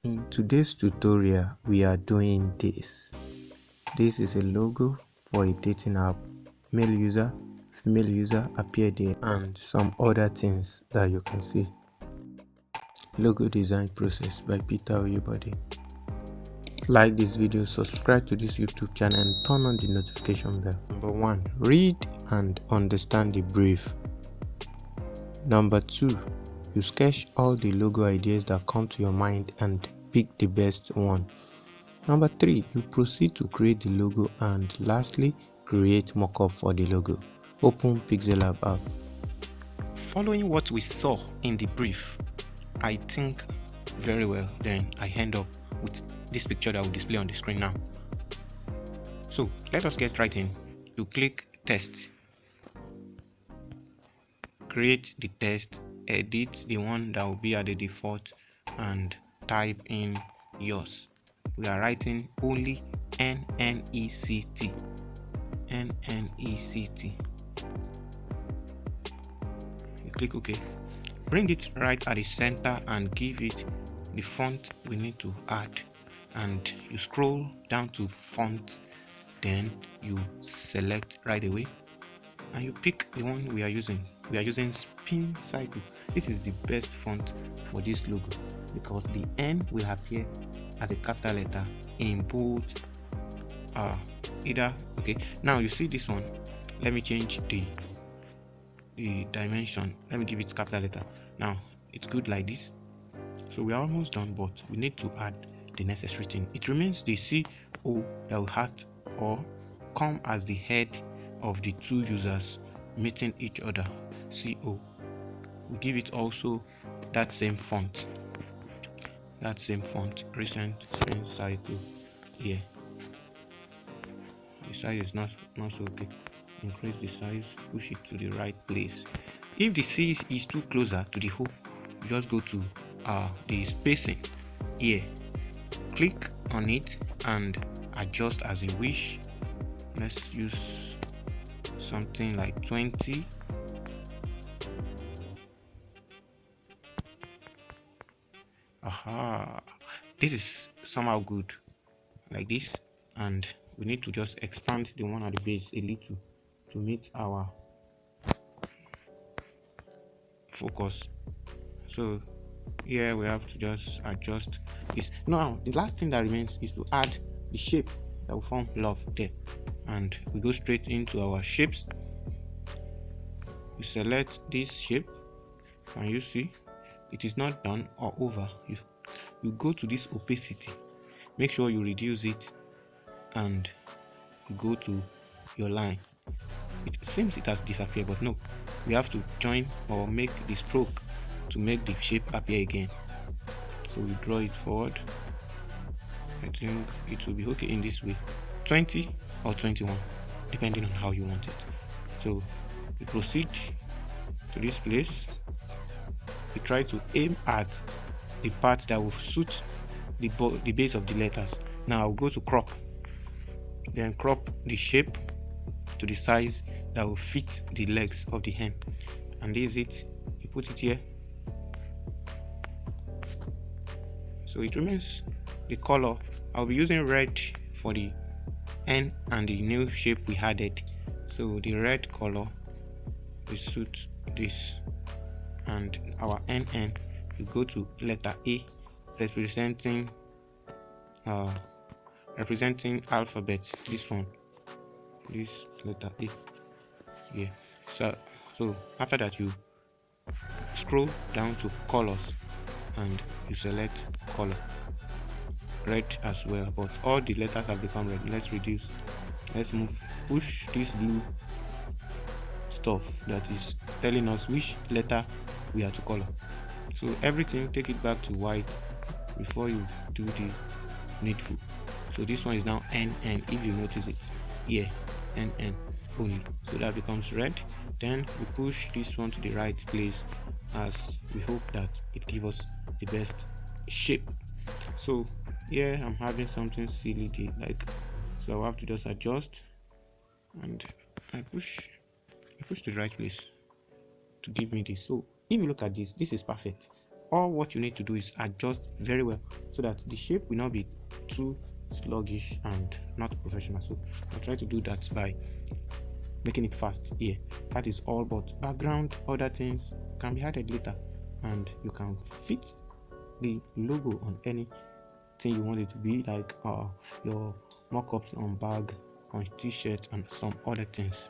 In today's tutorial, we are doing this. This is a logo for a dating app. Male user, female user appear there, and some other things that you can see. Logo design process by Peter Oyebode. Like this video, subscribe to this YouTube channel and turn on the notification bell. Number 1. Read and understand the brief. Number 2. You sketch all the logo ideas that come to your mind and pick the best one. Number 3. You proceed to create the logo, and lastly, create mockup for the logo. Open Pixellab app. Following what we saw in the brief, I think very well, then I end up with this picture that will display on the screen now. So let us get right in. You click test, create the test, edit the one that will be at the default, and type in yours. We are writing only NNECT. You click OK. Bring it right at the center and give it the font we need to add, and you scroll down to font, then you select right away and you pick the one we are using. We are using Spin Cycle. This is the best font for this logo because the N will appear as a capital letter in both either. Okay, now you see this one. Let me change the dimension. Let me give it capital letter. Now it's good like this. So we are almost done, but we need to add the necessary thing. It remains the CO that will have or come as the head of the two users meeting each other. CO. We give it also that same font. Recent Spin Cycle here. The size is not so big. Increase the size, push it to the right place. If the C is too closer to the hole, you just go to the spacing here, click on it and adjust as you wish. Let's use something like 20. This is somehow good like this, and we need to just expand the one at the base a little to meet our focus. So here we have to just adjust this. Now the last thing that remains is to add the shape that will form love there, and we go straight into our shapes. We select this shape and you see it is not done or over. You go to this opacity, make sure you reduce it and go to your line. It seems it has disappeared, but no, we have to join or make the stroke to make the shape appear again. So we draw it forward. I think it will be okay in this way, 20 or 21 depending on how you want it. So we proceed to this place. We try to aim at the part that will suit the base of the letters. Now I'll go to crop, then crop the shape to the size that will fit the legs of the hen, and this is it. You put it here. So it remains the color. I'll be using red for the N and the new shape we added. So the red color will suit this, and our NN, you go to letter A, representing alphabet. This one, this letter A here. So after that you scroll down to colors and you select color red as well, but all the letters have become red. Let's reduce, let's move, push this blue stuff that is telling us which letter we are to color. So everything, take it back to white before you do the needful. So this one is now NN, if you notice it here, NN only. So that becomes red. Then we push this one to the right place as we hope that it gives us the best shape. So here I'm having something silly like, so I'll have to just adjust, and I push to the right place to give me this. So if you look at this is perfect. all what you need to do is adjust very well so that the shape will not be too sluggish and not professional. So I'll try to do that by making it fast here. That is all, but background, other things can be added later, and you can fit the logo on anything you want it to be, like your mockups on bag, on t-shirt, and some other things.